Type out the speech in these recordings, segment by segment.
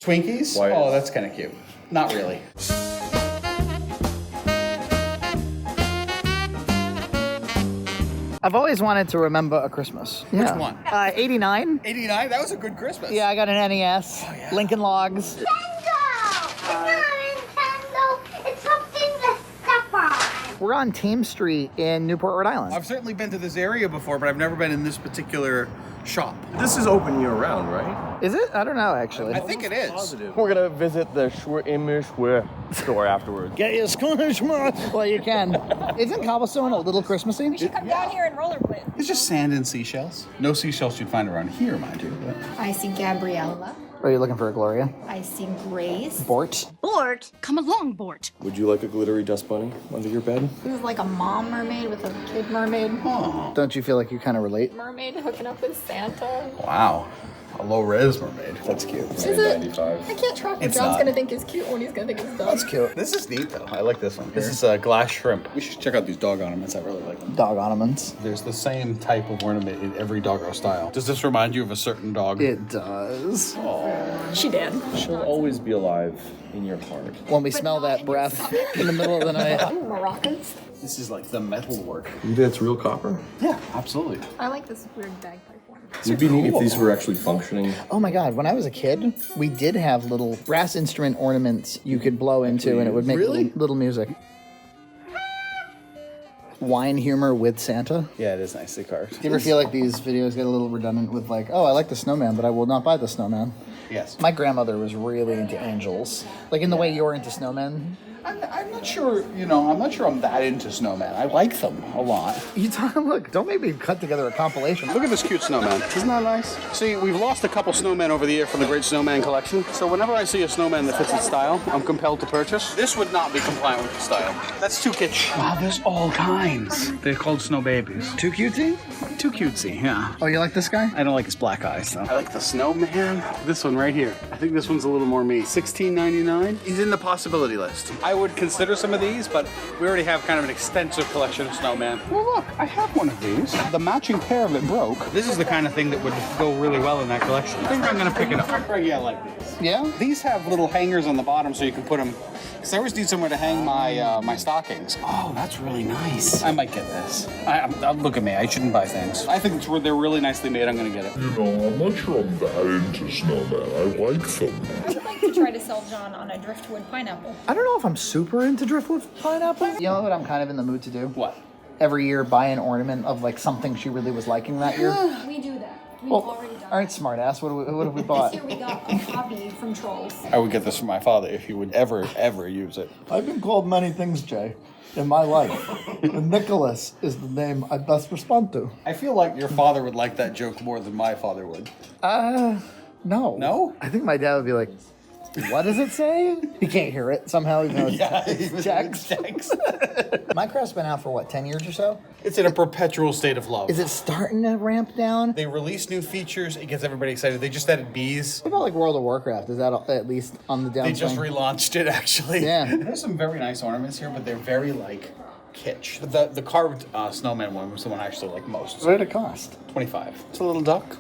Twinkies? Oh, that's kind of cute. Not really. I've always wanted to remember a Christmas. Which one? 89. 89? That was a good Christmas. Yeah, I got an NES. Oh, yeah. Lincoln Logs. We're on Thames Street in Newport, Rhode Island. I've certainly been to this area before, but I've never been in this particular shop. This is open year-round, right? Is it? I don't know, actually. I think it is. Positive. We're gonna visit the Schwimmer store afterwards. Get your Scottish well, you can. Isn't cobblestone a little Christmassy? We should come down here and rollerblade. It's just sand and seashells. No seashells you'd find around here, mind you. But... I see Gabriella. Are you looking for a Gloria? I see Grace. Bort? Bort? Come along, Bort. Would you like a glittery dust bunny under your bed? This is like a mom mermaid with a kid mermaid. Oh. Don't you feel like you kind of relate? Mermaid hooking up with Santa. Wow. A low-res mermaid. That's cute. Is it? I can't track what It's John's not. gonna think is cute when he's gonna think it's dumb. That's cute. This is neat, though. I like this one. This is glass shrimp. We should check out these dog ornaments. I really like them. Dog ornaments. There's the same type of ornament in every doggo style. Does this remind you of a certain dog? It does. She did. She'll always be alive in your heart. When we smell that breath in the middle of the night. Moroccans. This is like the metal work. You think it's real copper? Yeah, absolutely. I like this weird bagpipe one. It'd be neat if these were actually functioning. Oh my God, when I was a kid, we did have little brass instrument ornaments you could blow into and it would make little music. Wine humor with Santa. Yeah, it is nicely carved. Do you ever feel like these videos get a little redundant with like, oh, I like the snowman, but I will not buy the snowman? Yes. My grandmother was really into angels. Like in the way you're into snowmen. I'm not sure, I'm not sure I'm that into snowman. I like them a lot. You look, don't make me cut together a compilation. Look at this cute snowman. Isn't that nice? See, we've lost a couple snowmen over the year from the Great Snowman Collection. So whenever I see a snowman that fits its style, I'm compelled to purchase. This would not be compliant with the style. That's too kitsch. Wow, there's all kinds. They're called snow babies. Too cutesy? Too cutesy, yeah. Oh, you like this guy? I don't like his black eyes, though. I like the snowman. This one right here. I think this one's a little more me. $16.99. He's in the possibility list. I would consider some of these, but we already have kind of an extensive collection of snowman. Well, look, I have one of these. The matching pair of it broke. This is the kind of thing that would go really well in that collection. I think I'm going to pick it up. Yeah, I like these. Yeah? These have little hangers on the bottom so you can put them, because I always need somewhere to hang my my stockings. Oh, that's really nice. I might get this. Look at me, I shouldn't buy things. I think they're really nicely made. I'm going to get it. I'm not sure I'm that into snowman. I like them. I would like to try to sell John on a driftwood pineapple. I don't know if I'm super into driftwood pineapple. You know what I'm kind of in the mood to do? What? Every year buy an ornament of like something she really was liking that year. We do that. We've Well, already done all right, smartass. What have we bought? This year we got a copy from Trolls. I would get this from my father if he would ever use it. I've been called many things, Jay, in my life. And Nicholas is the name I best respond to. I feel like your father would like that joke more than my father would. No. No? I think my dad would be like, what does it say? He can't hear it somehow. Even though it's text. Minecraft's been out for what, 10 years or so? It's in a perpetual state of love. Is it starting to ramp down? They release new features. It gets everybody excited. They just added bees. What about like World of Warcraft? Is that at least on the downswing? They just relaunched it, actually. Yeah. There's some very nice ornaments here, but they're very, kitsch. The carved snowman one was the one I actually like most. What did it cost? $25. It's a little duck.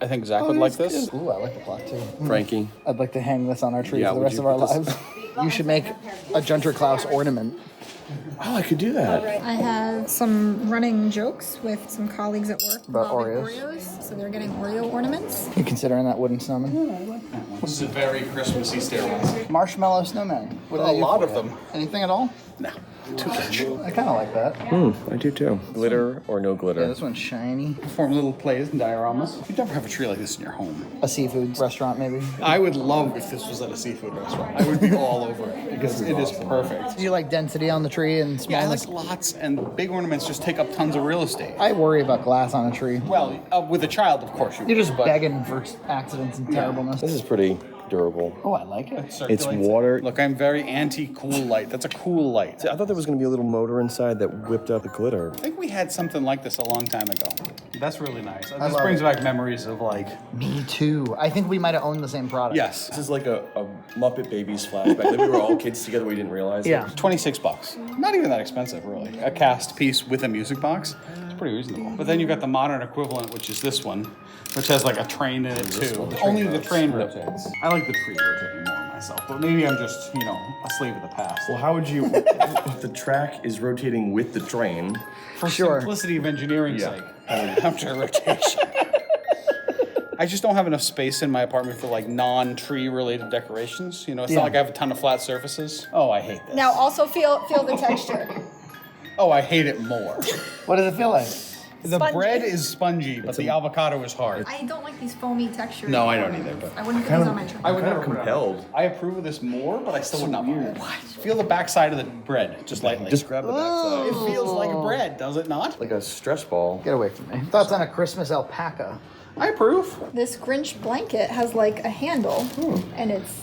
I think Zach would like this. Ooh, I like the clock too. Frankie. I'd like to hang this on our tree Yeah, for the would rest you of our put this- lives. You should make a Junter Klaus ornament. Oh, I could do that. I have some running jokes with some colleagues at work About involving Oreos? So they're getting Oreo ornaments. You considering that wooden snowman? This is a very Christmassy stairwell. Marshmallow snowman. What do A they do lot for of you? them. Anything at all? No, too kitsch. I kind of like that. I do too. Glitter or no glitter? Yeah, this one's shiny. Form little plays and dioramas. You'd never have a tree like this in your home. A seafood restaurant, maybe. I would love if this was at a seafood restaurant. I would be all over it because it is perfect. Do you like density on the tree and Yeah, I smallness? like lots, and big ornaments just take up tons of real estate. I worry about glass on a tree. Well, with a child, of course you You're would, just but begging for accidents and terribleness. This is pretty durable. Oh, I like it. it circulates It's water. Look, I'm very anti-cool light. That's a cool light. I thought there was going to be a little motor inside that whipped up the glitter. I think we had something like this a long time ago. That's really nice. This love brings it. back memories of Me too. I think we might have owned the same product. yes, This is like a Muppet Babies flashback. Like we were all kids together, we didn't realize Yeah. it. $26. Not even that expensive, really. A cast piece with a music box. It's pretty reasonable. But then you've got the modern equivalent, which is this one, which has like a train in it too. Only the train rotates. I like the tree rotating more myself, but maybe I'm just, a slave of the past. Well, how would you, if the track is rotating with the train? For simplicity of engineering's sake, after rotation. I just don't have enough space in my apartment for like non-tree related decorations. It's not like I have a ton of flat surfaces. Oh, I hate this. Now also feel the texture. Oh, I hate it more. What does it feel like? The Spongy. bread is spongy, but the avocado is hard. I don't like these foamy textures. No, I don't either, but I wouldn't put these on my tray. I would Kind never of compelled. I approve of this more, but I still would not buy it. What? Feel the backside of the bread, just lightly. Just grab the backside. It feels like bread, does it not? Like a stress ball. Get away from me. Thoughts on a Christmas alpaca? I approve. This Grinch blanket has like a handle, and it's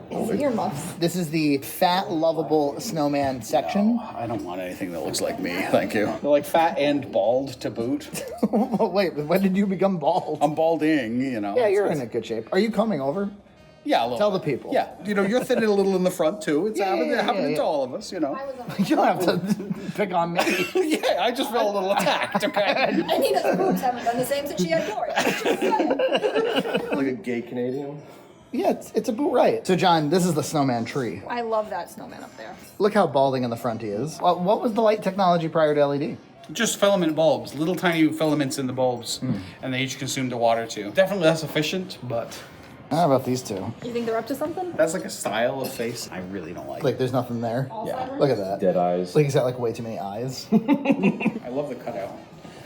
earmuffs. This is the fat, lovable snowman section. I don't want anything that looks like me, thank you. They're like fat and bald to boot. Wait, when did you become bald? I'm balding, Yeah, you're in a good shape. Are you coming over? Yeah, a little Tell bit. the people. Yeah, you're thinning a little in the front too. It's happening to all of us, You don't have to pick on me. Yeah, I just felt a little attacked, okay? Anita's boobs haven't done the same since she had Gloria. Like a gay Canadian. Yeah, it's a boot right. So John, this is the snowman tree. I love that snowman up there. Look how balding in the front he is. What was the light technology prior to LED? Just filament bulbs, little tiny filaments in the bulbs, and they each consume the water too. Definitely less efficient, but How about these two? You think they're up to something? that's like a style of face I really don't like. Like there's nothing there. Yeah. Look at that. Dead eyes. Like he's got like way too many eyes. I love the cutout.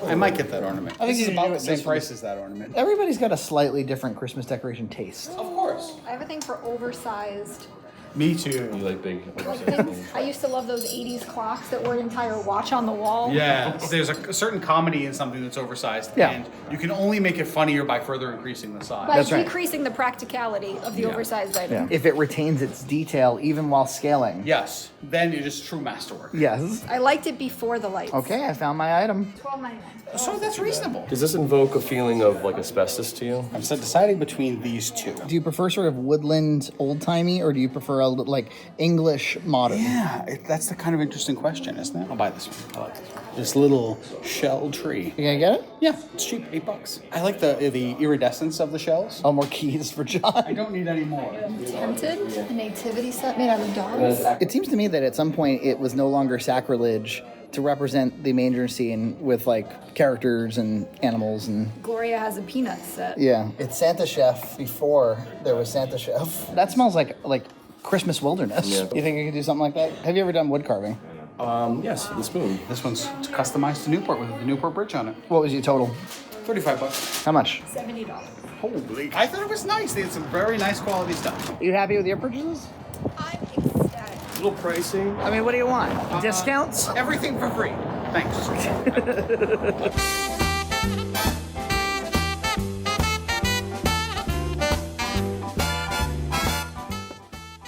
I might get that ornament. I think This is you should about do the it same just for price as that ornament. Everybody's got a slightly different Christmas decoration taste. Of course. I have a thing for oversized. Me too. You like big. Like things. I used to love those 80s clocks that were an entire watch on the wall. Yeah, there's a certain comedy in something that's oversized, Yeah. and you can only make it funnier by further increasing the size. By That's right. decreasing the practicality of the oversized item. If it retains its detail even while scaling. Yes, then it is true masterwork. Yes. I liked it before the lights. Okay, I found my item. $12.99. So that's reasonable. Does this invoke a feeling of like asbestos to you? I'm deciding between these two. Do you prefer sort of woodland, old-timey, or do you prefer like English modern? Yeah, that's the kind of interesting question, isn't it? I'll buy this one. I like this one. This little shell tree. You gonna get it? Yeah, it's cheap, $8. I like the iridescence of the shells. Oh, more keys for I John. don't need any more. Tempted? A nativity set made out of dogs? It seems to me that at some point it was no longer sacrilege to represent the manger scene with like characters and animals and Gloria has a peanut set. yeah. It's Santa Chef before there was Santa Chef. That smells like Christmas wilderness. Yeah. You think you could do something like that? Have you ever done wood carving? Yes, the spoon. This one's customized to Newport with the Newport bridge on it. What was your total? $35. How much? $70. Holy! I thought it was nice. They had some very nice quality stuff. Are you happy with your purchases? I'm ecstatic. A little pricey. I mean, what do you want? Discounts? Everything for free. Thanks.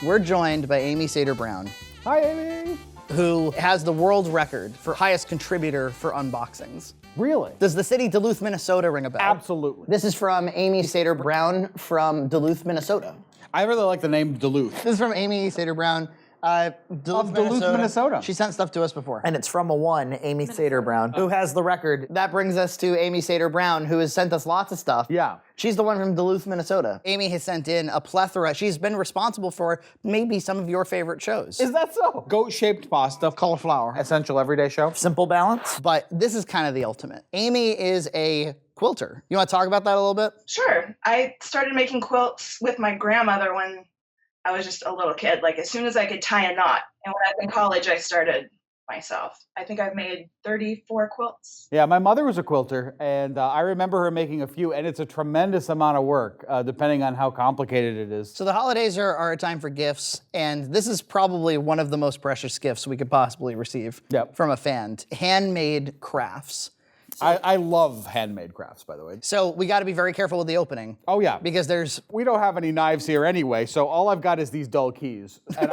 We're joined by Amy Sater Brown, Hi, Amy. who has the world record for highest contributor for unboxings. Really? Does the city Duluth, Minnesota ring a bell? Absolutely. This is from Amy Sater Brown from Duluth, Minnesota. I really like the name Duluth. This is from Amy Sater Brown, Duluth, Minnesota. She sent stuff to us before. And it's from a one, Amy Sater Brown, who has the record. That brings us to Amy Sater Brown, who has sent us lots of stuff. Yeah. She's the one from Duluth, Minnesota. Amy has sent in a plethora. She's been responsible for maybe some of your favorite shows. Is that so? Goat-shaped pasta. Cauliflower. Essential everyday show. Simple balance. But this is kind of the ultimate. Amy is a quilter. You want to talk about that a little bit? Sure. I started making quilts with my grandmother when I was just a little kid, like as soon as I could tie a knot. And when I was in college, I started myself. I think I've made 34 quilts. Yeah, my mother was a quilter, and I remember her making a few, and it's a tremendous amount of work, depending on how complicated it is. So the holidays are a time for gifts, and this is probably one of the most precious gifts we could possibly receive from a fan. Handmade crafts. I love handmade crafts, by the way. So we got to be very careful with the opening. Oh, yeah. Because there's... We don't have any knives here anyway, so all I've got is these dull keys. And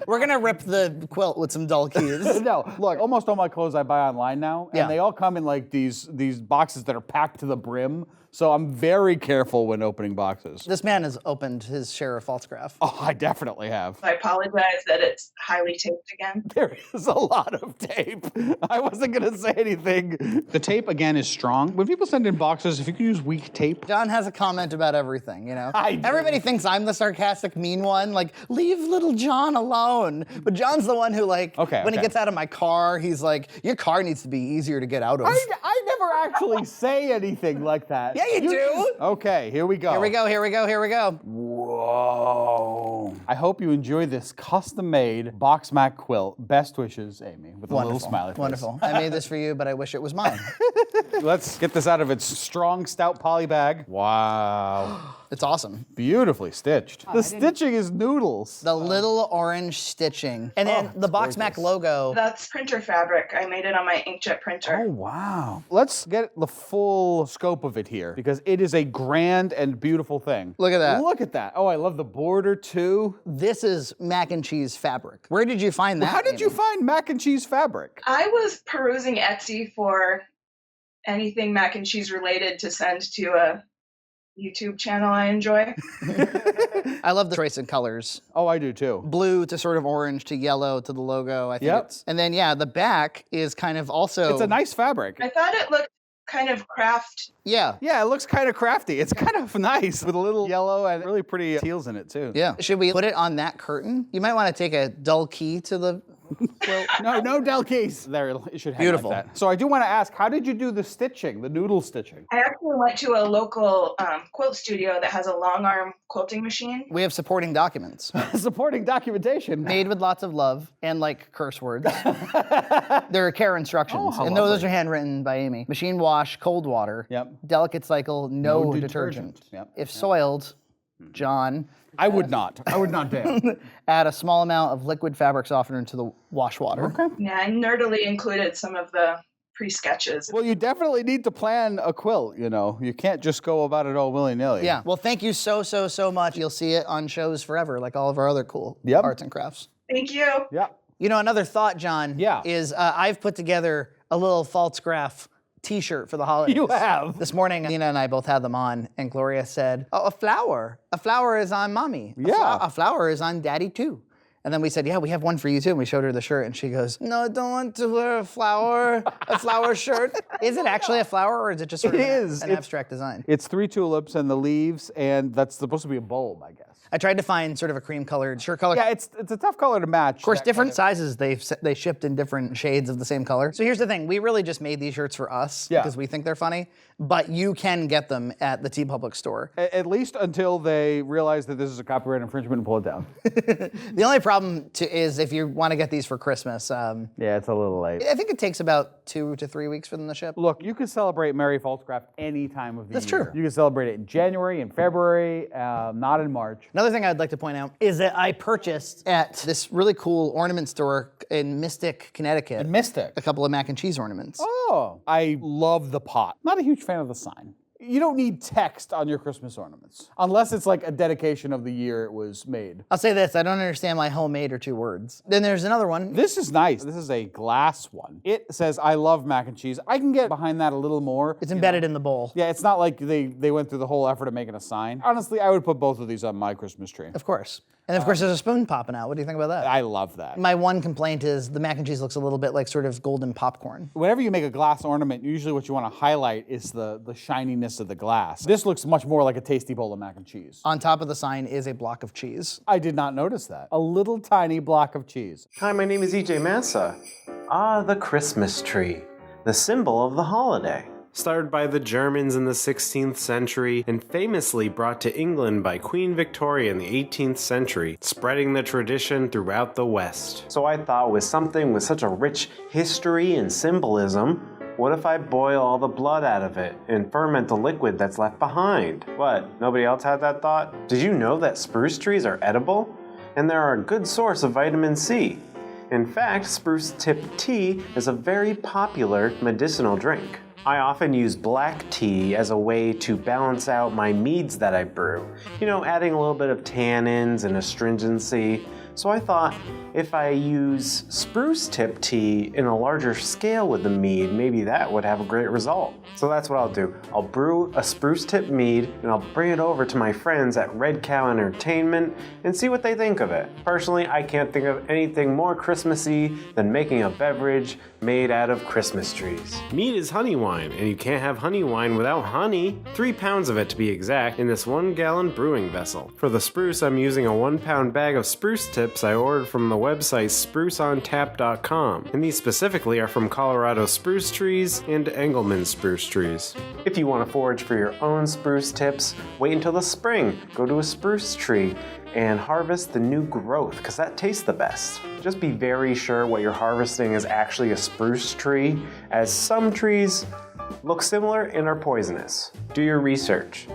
We're gonna rip the quilt with some dull keys. No, look, almost all my clothes I buy online now, and Yeah. they all come in like these boxes that are packed to the brim. So I'm very careful when opening boxes. This man has opened his share of false graph. Oh, I definitely have. I apologize that it's highly taped again. There is a lot of tape. I wasn't gonna say anything. The tape again is strong. When people send in boxes, if you can use weak tape. John has a comment about everything, you know? I do. Everybody thinks I'm the sarcastic, mean one. Like, leave little John alone. But John's the one who, like, when he gets out of my car, he's like, your car needs to be easier to get out of. I never actually say anything like that. Yeah, you do. Okay, here we go. Here we go, here we go, here we go. Whoa. I hope you enjoy this custom-made BoxMac quilt. Best wishes, Amy, with a little smiley face. Wonderful. I made this for you, but I wish it was mine. Let's get this out of its strong, stout poly bag. Wow. It's awesome. Beautifully stitched. The stitching is noodles. The little orange stitching. And then the BoxMac logo. That's printer fabric. I made it on my inkjet printer. Oh, wow. Let's get the full scope of it here because it is a grand and beautiful thing. Look at that. Look at that. Oh, I love the border too. This is mac and cheese fabric. Where did you find that? How did you find mac and cheese fabric? I was perusing Etsy for anything mac and cheese related to send to a YouTube channel I enjoy. I love the choice in colors. Oh, I do too. Blue to sort of orange to yellow to the logo. I think Yep. it's. And then yeah, the back is kind of also. It's a nice fabric. I thought it looked kind of craft. Yeah. Yeah, it looks kind of crafty. It's kind of nice with a little yellow and really pretty teals in it too. Yeah. Should we put it on that curtain? You might want to take a dull key to the quilt. No Del Keys. There, it should hang Beautiful. like that. So I do want to ask, how did you do the stitching, the noodle stitching? I actually went to a local quilt studio that has a long arm quilting machine. We have supporting documents. Supporting documentation. Made with lots of love and like curse words. There are care instructions. how and those lovely. are handwritten by Amy. Machine wash, cold water. Yep. Delicate cycle, no detergent. Yep. If soiled, John, I would not. I would not dare. add a small amount of liquid fabric softener to the wash water. Okay. Yeah, I nerdily included some of the pre-sketches. Well, you definitely need to plan a quilt, you know. You can't just go about it all willy-nilly. Yeah. Well, thank you so much. You'll see it on shows forever, like all of our other cool arts and crafts. Thank you. Yeah. You know, another thought, John, is I've put together a little false graph T-shirt for the holidays. You have. This morning, Nina and I both had them on, and Gloria said, "Oh, a flower. A flower is on mommy. A flower is on daddy too." And then we said, "Yeah, we have one for you too." And we showed her the shirt, and she goes, "No, I don't want to wear a flower shirt." Is it actually a flower, or is it just sort of an abstract design? It's 3 tulips and the leaves, and that's supposed to be a bulb, I guess. I tried to find sort of a cream-colored shirt color. Yeah, it's a tough color to match. Of course, different sizes, they shipped in different shades of the same color. So here's the thing, we really just made these shirts for us because we think they're funny, but you can get them at the TeePublic store. At least until they realize that this is a copyright infringement and pull it down. The only problem is if you want to get these for Christmas. Yeah, it's a little late. I think it takes about 2 to 3 weeks for them to ship. Look, you can celebrate Merry Falsecraft any time of the year. That's true. You can celebrate it in January, in February, not in March. Another thing I'd like to point out is that I purchased at this really cool ornament store in Mystic, Connecticut. A couple of mac and cheese ornaments. Oh, I love the pot. Not a huge fan of the sign. You don't need text on your Christmas ornaments, unless it's like a dedication of the year it was made. I'll say this, I don't understand why homemade are 2 words. Then there's another one. This is nice. This is a glass one. It says, "I love mac and cheese." I can get behind that a little more. It's embedded in the bowl. Yeah, it's not like they went through the whole effort of making a sign. Honestly, I would put both of these on my Christmas tree. Of course. And of course there's a spoon popping out. What do you think about that? I love that. My one complaint is the mac and cheese looks a little bit like sort of golden popcorn. Whenever you make a glass ornament, usually what you want to highlight is the shininess of the glass. This looks much more like a tasty bowl of mac and cheese. On top of the sign is a block of cheese. I did not notice that. A little tiny block of cheese. Hi, my name is EJ Massa. Ah, the Christmas tree, the symbol of the holiday. Started by the Germans in the 16th century and famously brought to England by Queen Victoria in the 18th century, spreading the tradition throughout the West. So I thought with something with such a rich history and symbolism, what if I boil all the blood out of it and ferment the liquid that's left behind? What, nobody else had that thought? Did you know that spruce trees are edible? And they're a good source of vitamin C. In fact, spruce tip tea is a very popular medicinal drink. I often use black tea as a way to balance out my meads that I brew. You know, adding a little bit of tannins and astringency. So I thought if I use spruce tip tea in a larger scale with the mead, maybe that would have a great result. So that's what I'll do. I'll brew a spruce tip mead and I'll bring it over to my friends at Red Cow Entertainment and see what they think of it. Personally, I can't think of anything more Christmassy than making a beverage made out of Christmas trees. Mead is honey wine, and you can't have honey wine without honey. 3 pounds of it to be exact, in this 1-gallon brewing vessel. For the spruce, I'm using a 1-pound bag of spruce tips I ordered from the website spruceontap.com, and these specifically are from Colorado spruce trees and Engelmann spruce trees. If you want to forage for your own spruce tips, wait until the spring. Go to a spruce tree and harvest the new growth, because that tastes the best. Just be very sure what you're harvesting is actually a spruce tree, as some trees look similar and are poisonous. Do your research.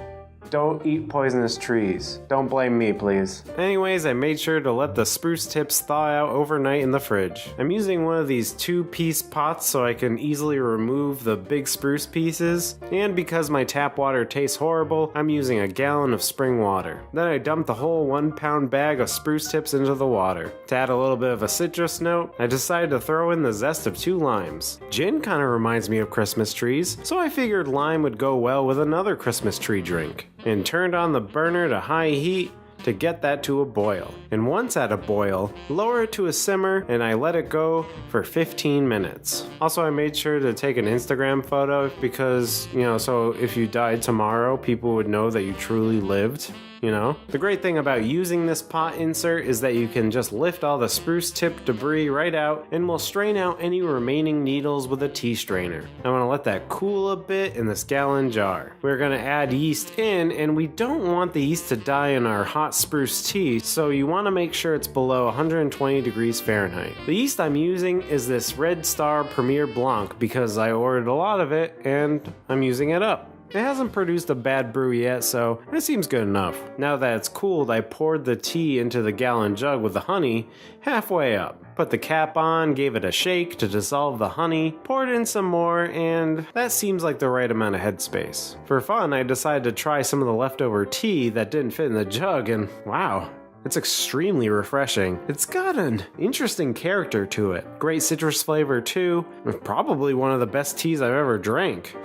Don't eat poisonous trees. Don't blame me, please. Anyways, I made sure to let the spruce tips thaw out overnight in the fridge. I'm using one of these 2-piece pots so I can easily remove the big spruce pieces, and because my tap water tastes horrible, I'm using a gallon of spring water. Then I dumped the whole 1-pound bag of spruce tips into the water. To add a little bit of a citrus note, I decided to throw in the zest of 2 limes. Gin kind of reminds me of Christmas trees, so I figured lime would go well with another Christmas tree drink, and turned on the burner to high heat to get that to a boil. And once at a boil, lower it to a simmer and I let it go for 15 minutes. Also, I made sure to take an Instagram photo because, so if you died tomorrow, people would know that you truly lived. The great thing about using this pot insert is that you can just lift all the spruce tip debris right out and we'll strain out any remaining needles with a tea strainer. I want to let that cool a bit in this gallon jar. We're going to add yeast in, and we don't want the yeast to die in our hot spruce tea, so you want to make sure it's below 120 degrees Fahrenheit. The yeast I'm using is this Red Star Premier Blanc because I ordered a lot of it and I'm using it up. It hasn't produced a bad brew yet, so it seems good enough. Now that it's cooled, I poured the tea into the gallon jug with the honey halfway up. Put the cap on, gave it a shake to dissolve the honey, poured in some more, and that seems like the right amount of headspace. For fun, I decided to try some of the leftover tea that didn't fit in the jug, and wow, it's extremely refreshing. It's got an interesting character to it. Great citrus flavor too, and probably one of the best teas I've ever drank.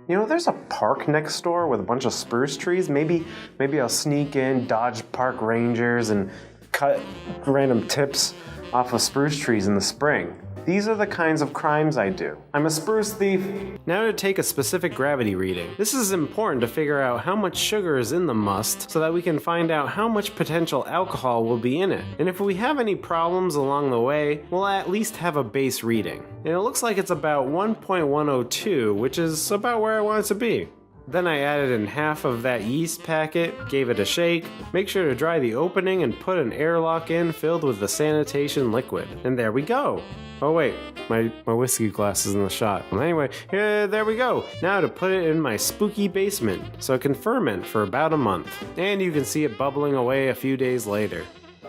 There's a park next door with a bunch of spruce trees. Maybe I'll sneak in, dodge park rangers, and cut random tips off of spruce trees in the spring. These are the kinds of crimes I do. I'm a spruce thief. Now to take a specific gravity reading. This is important to figure out how much sugar is in the must so that we can find out how much potential alcohol will be in it. And if we have any problems along the way, we'll at least have a base reading. And it looks like it's about 1.102, which is about where I want it to be. Then I added in half of that yeast packet, gave it a shake, make sure to dry the opening and put an airlock in filled with the sanitation liquid. And there we go. Oh wait, my whiskey glass is in the shot. Well, anyway, there we go. Now to put it in my spooky basement so it can ferment for about a month. And you can see it bubbling away a few days later.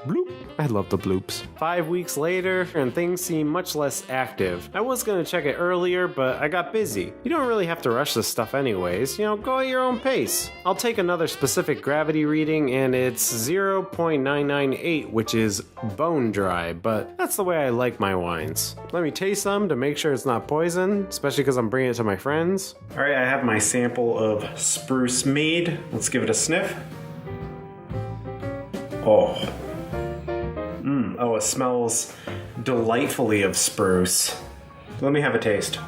Bloop. I love the bloops. 5 weeks later, and things seem much less active. I was gonna check it earlier, but I got busy. You don't really have to rush this stuff anyways. Go at your own pace. I'll take another specific gravity reading, and it's 0.998, which is bone dry, but that's the way I like my wines. Let me taste some to make sure it's not poison, especially because I'm bringing it to my friends. All right, I have my sample of spruce mead. Let's give it a sniff. Oh, it smells delightfully of spruce. Let me have a taste.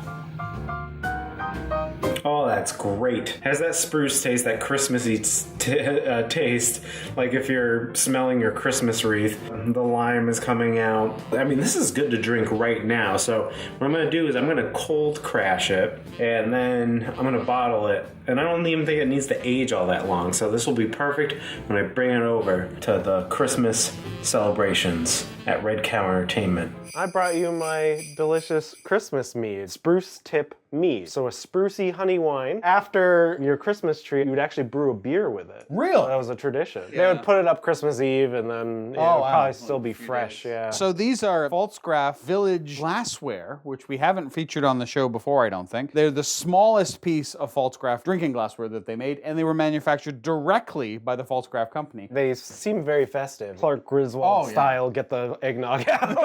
Oh, that's great. Has that spruce taste, that Christmassy taste, like if you're smelling your Christmas wreath. The lime is coming out. I mean, this is good to drink right now. So what I'm gonna do is I'm gonna cold crash it, and then I'm gonna bottle it. And I don't even think it needs to age all that long. So this will be perfect when I bring it over to the Christmas celebrations. at Red Cow Entertainment. I brought you my delicious Christmas mead, spruce tip mead. So a sprucey honey wine. After your Christmas tree, you would actually brew a beer with it. Really? That was a tradition. They would put it up Christmas Eve and then it would probably still be fresh, yeah. So these are Pfaltzgraff Village glassware, which we haven't featured on the show before, I don't think. They're the smallest piece of Pfaltzgraff drinking glassware that they made, and they were manufactured directly by the Pfaltzgraff company. They seem very festive. Clark Griswold style, get the eggnog out.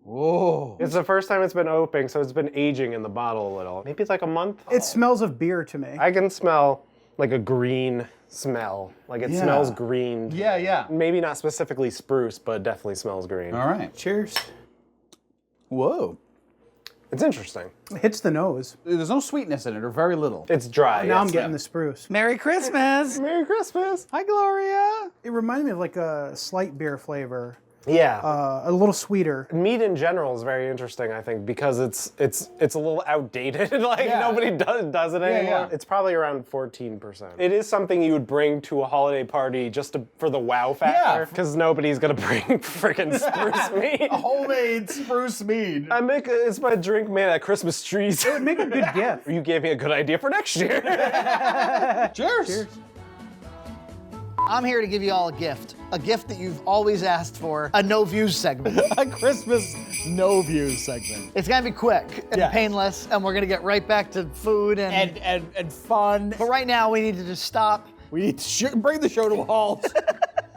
Whoa. It's the first time it's been opening, so it's been aging in the bottle a little. Maybe it's like a month. It smells of beer to me. I can smell like a green smell. Like it smells green. Yeah, yeah. Maybe not specifically spruce, but definitely smells green. All right. Cheers. Whoa. It's interesting. It hits the nose. There's no sweetness in it, or very little. It's dry. Now I'm getting the spruce. Merry Christmas! Merry Christmas. Hi, Gloria. It reminded me of like a slight beer flavor. Yeah. A little sweeter. Mead in general is very interesting, I think, because it's a little outdated. Like nobody does it anymore. Yeah. It's probably around 14%. It is something you would bring to a holiday party just for the wow factor, because nobody's gonna bring freaking spruce mead. A homemade spruce mead. It's my drink made at Christmas trees. It would make a good gift. You gave me a good idea for next year. Cheers. Cheers. I'm here to give you all a gift that you've always asked for, a no views segment. A Christmas no views segment. It's gonna be quick and painless, and we're gonna get right back to food And fun. But right now, we need to just stop. We need to bring the show to a halt.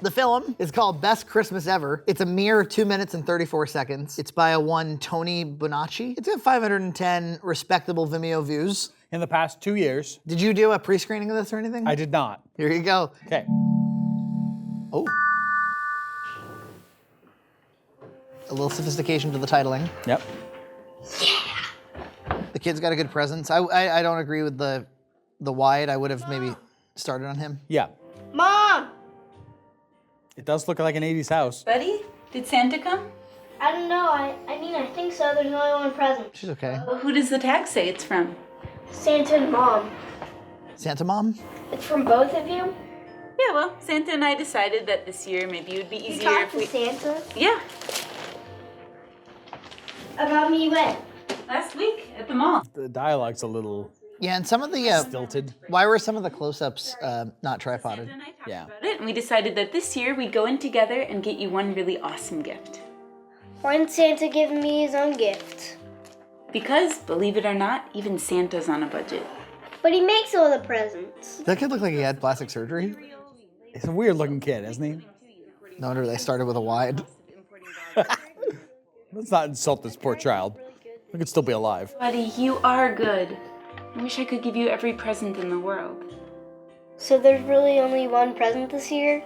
The film is called Best Christmas Ever. It's a mere 2 minutes and 34 seconds. It's by one Tony Bonacci. It's got 510 respectable Vimeo views. In the past 2 years. Did you do a pre-screening of this or anything? I did not. Here you go. Okay. Oh. A little sophistication to the titling. Yep. The kid's got a good presence. I don't agree with the wide. I would have maybe started on him. Yeah. Mom! It does look like an 80s house. Buddy, did Santa come? I don't know. I mean, I think so. There's only one present. She's okay. Well, who does the tag say it's from? Santa and Mom. Santa Mom? It's from both of you? Yeah, well, Santa and I decided that this year maybe it would be easier if we... Santa? Yeah. About me when? Last week at the mall. The dialogue's a little Yeah, and some of the stilted. Why were some of the close-ups not tripoded? Yeah. About it, and we decided that this year we'd go in together and get you one really awesome gift. Why didn't Santa give me his own gift? Because, believe it or not, even Santa's on a budget. But he makes all the presents. That kid looked like he had plastic surgery. He's a weird-looking kid, isn't he? No wonder they started with a wide. Let's not insult this poor child. We could still be alive. Buddy, you are good. I wish I could give you every present in the world. So there's really only one present this year?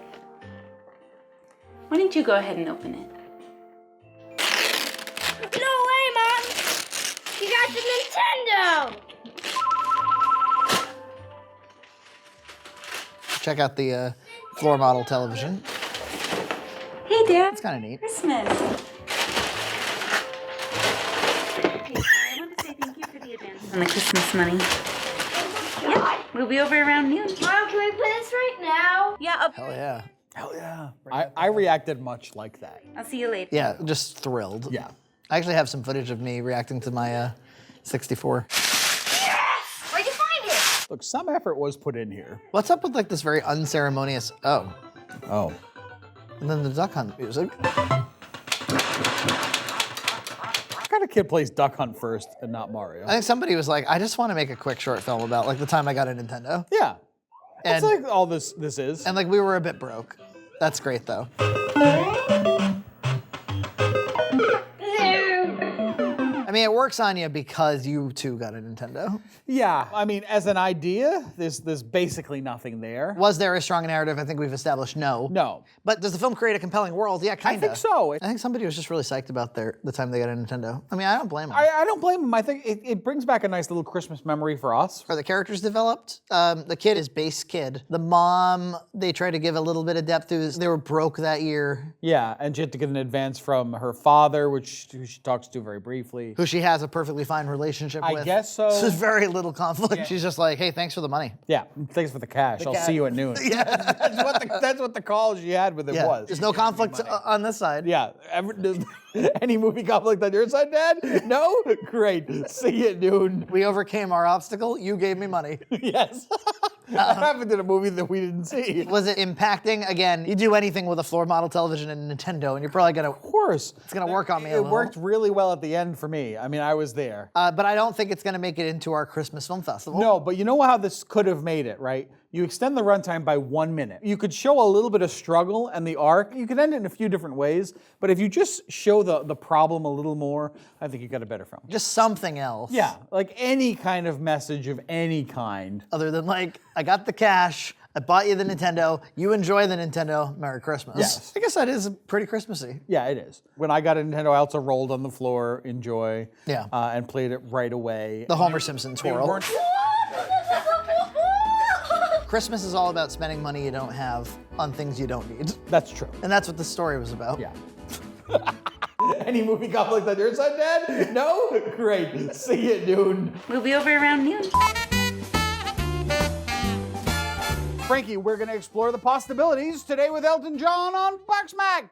Why don't you go ahead and open it? No way, Mom! You got the Nintendo! Check out the floor model television. Hey, Dad. It's kind of neat. Christmas. I want to say thank you for the advance on the Christmas money. Yeah, we'll be over around noon. Mom, can we play this right now? Yeah, Hell yeah. Hell yeah. I reacted much like that. I'll see you later. Yeah, just thrilled. Yeah. I actually have some footage of me reacting to my 64. Where'd you find it? Look, some effort was put in here. What's up with like this very unceremonious, oh. Oh. And then the Duck Hunt music. What kind of kid plays Duck Hunt first and not Mario? I think somebody was like, I just want to make a quick short film about like the time I got a Nintendo. Yeah. That's And- like all this is. And like we were a bit broke. That's great though. I mean, it works on you because you too got a Nintendo. Yeah, I mean, as an idea, there's basically nothing there. Was there a strong narrative? I think we've established no. No. But does the film create a compelling world? Yeah, kind of. I think so. I think somebody was just really psyched about the time they got a Nintendo. I mean, I don't blame them. I don't blame him. I think it brings back a nice little Christmas memory for us. Are the characters developed? The kid is base kid. The mom, they try to give a little bit of depth to. They were broke that year. Yeah, and she had to get an advance from her father, who she talks to very briefly. Who she has a perfectly fine relationship with. I guess so. There's very little conflict. Yeah. She's just like, hey, thanks for the money. Yeah, thanks for the cash. I'll see you at noon. Yeah. That's what the call she had with it was. There's no conflict on this side. Yeah. Any movie conflict on your side, Dad? No? Great. See you at noon. We overcame our obstacle. You gave me money. Yes. That happened in a movie that we didn't see. Was it impacting? Again, you do anything with a floor model television and Nintendo, and you're probably gonna. Of course. It's gonna work on me. It worked really well at the end for me. I mean, I was there. But I don't think it's gonna make it into our Christmas Film Festival. No, but you know how this could have made it, right? You extend the runtime by 1 minute. You could show a little bit of struggle and the arc. You could end it in a few different ways, but if you just show the problem a little more, I think you got a better film. Just something else. Yeah, like any kind of message of any kind. Other than like, I got the cash, I bought you the Nintendo, you enjoy the Nintendo, Merry Christmas. Yes. I guess that is pretty Christmassy. Yeah, it is. When I got a Nintendo, I also rolled on the floor, enjoy, Yeah. And played it right away. The Homer Simpson twirl. Christmas is all about spending money you don't have on things you don't need. That's true. And that's what the story was about. Yeah. Any movie conflict on your side, Dad? No? Great. See you at noon. We'll be over around noon. Frankie, we're going to explore the possibilities today with Elton John on BoxMac.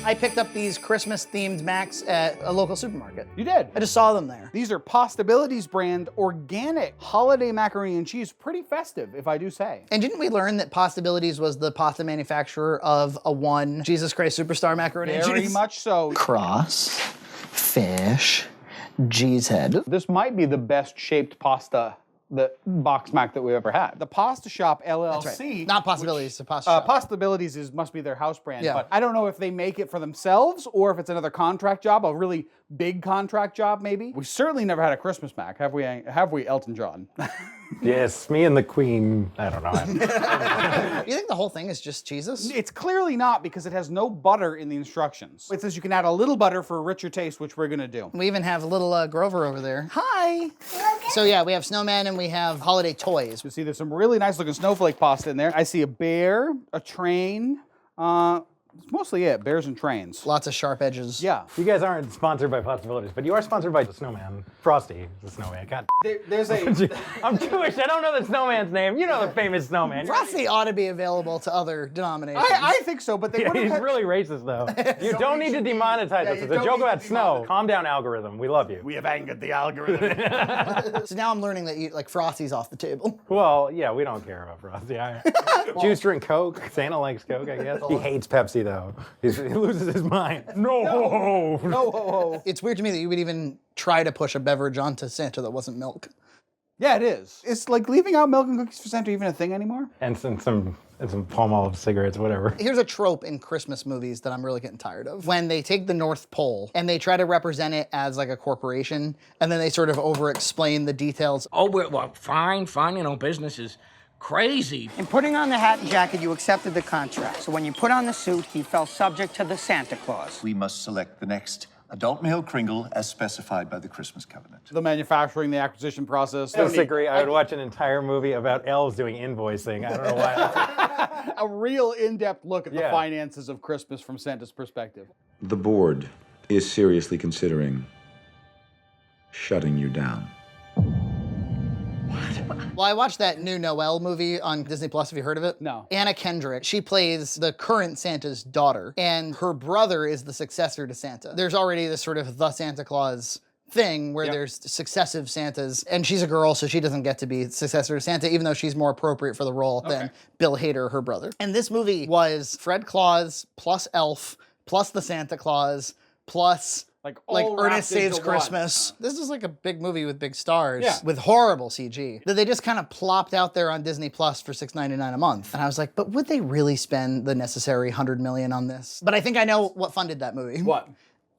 I picked up these Christmas-themed Macs at a local supermarket. You did? I just saw them there. These are Pastabilities brand organic holiday macaroni and cheese. Pretty festive, if I do say. And didn't we learn that Pastabilities was the pasta manufacturer of a one Jesus Christ Superstar macaroni and cheese? Very much so. Cross, fish, G's head. This might be the best shaped pasta, the BoxMac that we've ever had. The Pasta Shop LLC. That's right. Not Possibilities, the Pasta Shop. Pastabilities must be their house brand, Yeah. but I don't know if they make it for themselves or if it's another contract job, a really big contract job maybe. We certainly never had a Christmas Mac, have we, Elton John? Yes, me and the Queen. I don't know. You think the whole thing is just cheeses? It's clearly not because it has no butter in the instructions. It says you can add a little butter for a richer taste, which we're gonna do. We even have little Grover over there. Hi. So yeah, we have snowmen and we have holiday toys. You see there's some really nice looking snowflake pasta in there. I see a bear, a train, it's mostly it, bears and trains. Lots of sharp edges. Yeah. You guys aren't sponsored by Possibilities, but you are sponsored by the Snowman. Frosty, the Snowman. God. There's a... I'm Jewish. I don't know the Snowman's name. You know the famous Snowman. Frosty ought to be available to other denominations. I think so, but they Yeah, would he's have really racist, though. You don't need to demonetize us. It's a joke about snow. Calm down, algorithm. We love you. We have angered the algorithm. So now I'm learning that Frosty's off the table. Well, yeah, we don't care about Frosty. Jews drink Coke. Santa likes Coke, I guess. He hates Pepsi, though. He loses his mind. No. It's weird to me that you would even try to push a beverage onto Santa that wasn't milk. Yeah, it is. It's like leaving out milk and cookies for Santa even a thing anymore? And some palm olive cigarettes, whatever. Here's a trope in Christmas movies that I'm really getting tired of. When they take the North Pole and they try to represent it as like a corporation, and then they sort of over-explain the details. Oh, well, fine, business is crazy. In putting on the hat and jacket, you accepted the contract. So when you put on the suit, he fell subject to the Santa Claus. We must select the next adult male Kringle as specified by the Christmas covenant. The manufacturing, the acquisition process. I disagree. I would watch an entire movie about elves doing invoicing. I don't know why. A real in-depth look at the finances of Christmas from Santa's perspective. The board is seriously considering shutting you down. Well, I watched that new Noel movie on Disney Plus. Have you heard of it? No. Anna Kendrick, she plays the current Santa's daughter, and her brother is the successor to Santa. There's already this sort of the Santa Claus thing where there's successive Santas, and she's a girl, so she doesn't get to be successor to Santa, even though she's more appropriate for the role than Bill Hader, her brother. And this movie was Fred Claus plus Elf plus the Santa Claus plus like Ernest Saves Christmas. This is like a big movie with big stars with horrible CG that they just kind of plopped out there on Disney Plus for $6.99 a month. And I was like, but would they really spend the necessary $100 million on this? But I think I know what funded that movie. What?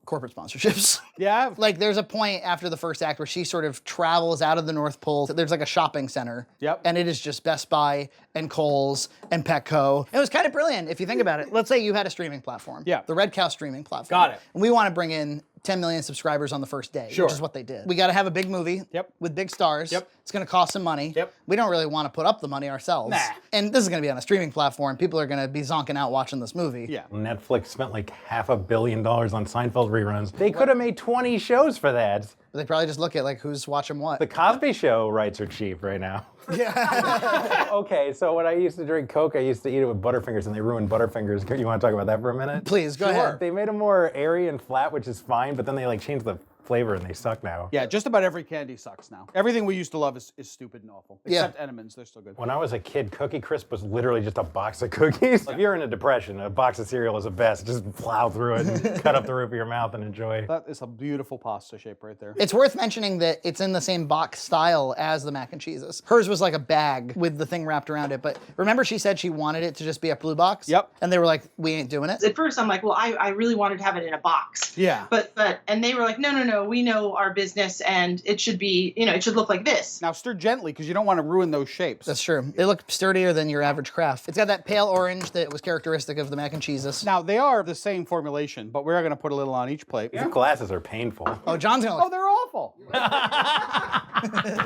Corporate sponsorships. Yeah. Like there's a point after the first act where she sort of travels out of the North Pole. There's like a shopping center. Yep. And it is just Best Buy and Kohl's and Petco. It was kind of brilliant if you think about it. Let's say you had a streaming platform. Yeah. The Red Cow streaming platform. Got it. And we want to bring in 10 million subscribers on the first day, Sure. which is what they did. We got to have a big movie with big stars. It's going to cost some money. Yep. We don't really want to put up the money ourselves. Nah. And this is going to be on a streaming platform. People are going to be zonking out watching this movie. Yeah. Netflix spent like $500 million on Seinfeld reruns. They could have made 20 shows for that. They probably just look at like who's watching what. The Cosby Show rights are cheap right now. Yeah. Okay, so when I used to drink Coke, I used to eat it with Butterfingers, and they ruined Butterfingers. You want to talk about that for a minute? Please, go ahead. They made them more airy and flat, which is fine, but then they like changed the flavor and they suck now. Yeah, just about every candy sucks now. Everything we used to love is stupid and awful. Except Entenmann's, they're still good. When I was a kid, Cookie Crisp was literally just a box of cookies. If you're in a depression, a box of cereal is the best. Just plow through it and cut up the roof of your mouth and enjoy. That is a beautiful pasta shape right there. It's worth mentioning that it's in the same box style as the mac and cheeses. Hers was like a bag with the thing wrapped around it, but remember she said she wanted it to just be a blue box? Yep. And they were like, we ain't doing it. At first, I'm like, well, I really wanted to have it in a box. Yeah. But and they were like, no, we know our business and it should be, it should look like this. Now stir gently because you don't want to ruin those shapes. That's true. They look sturdier than your average Kraft. It's got that pale orange that was characteristic of the mac and cheeses. Now they are the same formulation, but we're going to put a little on each plate. These glasses are painful. Oh, John's gonna Oh, they're awful.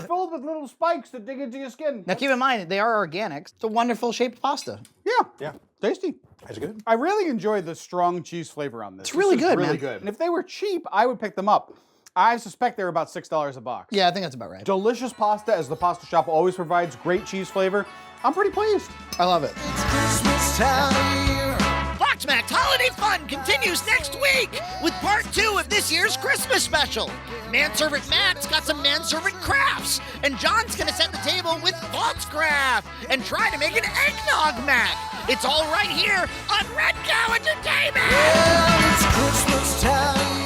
Filled with little spikes that dig into your skin. Now keep in mind, they are organic. It's a wonderful shaped pasta. Yeah. Tasty. That's good. I really enjoy the strong cheese flavor on this. It's really good, really man. good. And if they were cheap, I would pick them up. I suspect they're about $6 a box. Yeah, I think that's about right. Delicious pasta, as the pasta shop always provides great cheese flavor. I'm pretty pleased. I love it. BoxMac's holiday fun continues next week with part 2 of this year's Christmas special. Manservant Matt's got some manservant crafts, and John's gonna set the table with False Craft and try to make an eggnog mac. It's all right here on Red Cow Entertainment! Well, it's Christmas time.